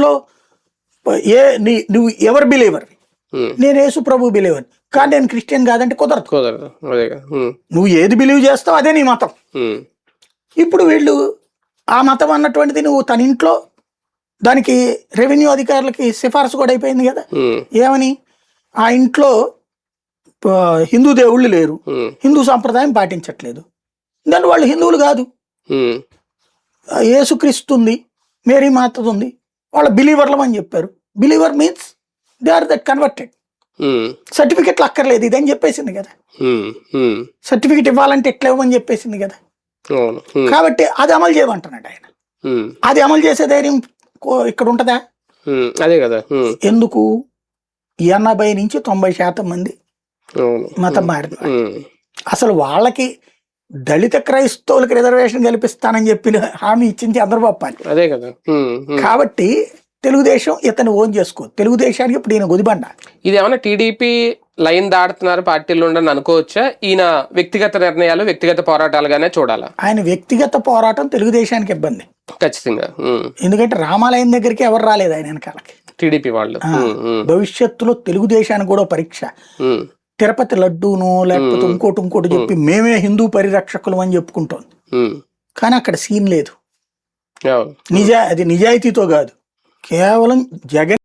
లో నువ్వు ఎవరు బిలీవర్? నేను యేసు ప్రభు బిలీవర్, కానీ నేను క్రిస్టియన్ కాదంటే కుదరదు. నువ్వు ఏది బిలీవ్ చేస్తావు అదే నీ మతం. ఇప్పుడు వీళ్ళు ఆ మతం అన్నటువంటిది నువ్వు తన ఇంట్లో దానికి రెవెన్యూ అధికారులకి సిఫార్సు కూడా అయిపోయింది కదా. ఏమని? ఆ ఇంట్లో హిందూ దేవుళ్ళు లేరు, హిందూ సాంప్రదాయం పాటించట్లేదు, దాని వాళ్ళు హిందువులు కాదు. యేసుక్రీస్తు ఉంది, మేరీ మాత ఉంది, వాళ్ళ బిలీవర్లం అని చెప్పారు. Believer means they are that converted. సర్టిఫికెట్లు అక్కర్లేదు ఇదని చెప్పేసింది కదా. సర్టిఫికెట్ ఇవ్వాలంటే ఎట్లా ఇవ్వమని చెప్పేసింది కదా. కాబట్టి అది అమలు చేయమంటున్నాడు ఆయన. అది అమలు చేసే ధైర్యం ఇక్కడ ఉంటదా? అదే కదా. ఎందుకు? 80 నుంచి 90% మంది మతం మారిన అసలు వాళ్ళకి దళిత క్రైస్తవులకు రిజర్వేషన్ కల్పిస్తానని చెప్పి హామీ ఇచ్చింది చంద్రబాబు పార్టీ. అదే కదా. కాబట్టి తెలుగుదేశం ఇతను ఓన్ చేసుకో, తెలుగుదేశానికి ఇప్పుడు ఈయన గుదిబండ. ఇది ఏమన్నా టీడీపీ లైన్ దాడుతున్నారు పార్టీలు ఉండని అనుకోవచ్చా? ఈయన వ్యక్తిగత నిర్ణయాలు, వ్యక్తిగత పోరాటాలుగానే చూడాలా? ఆయన వ్యక్తిగత పోరాటం తెలుగుదేశానికి ఇబ్బంది ఖచ్చితంగా. ఎందుకంటే రామాలయం దగ్గరికి ఎవరు రాలేదు ఆయన వెనకాలకి, టీడీపీ వాళ్ళు. భవిష్యత్తులో తెలుగుదేశానికి కూడా పరీక్ష. తిరుపతి లడ్డూను లేకపోతే ఇంకోటి చెప్పి మేమే హిందూ పరిరక్షకులు అని చెప్పుకుంటోంది, కానీ అక్కడ సీన్ లేదు. అది నిజాయితీతో కాదు, కేవలం జగన్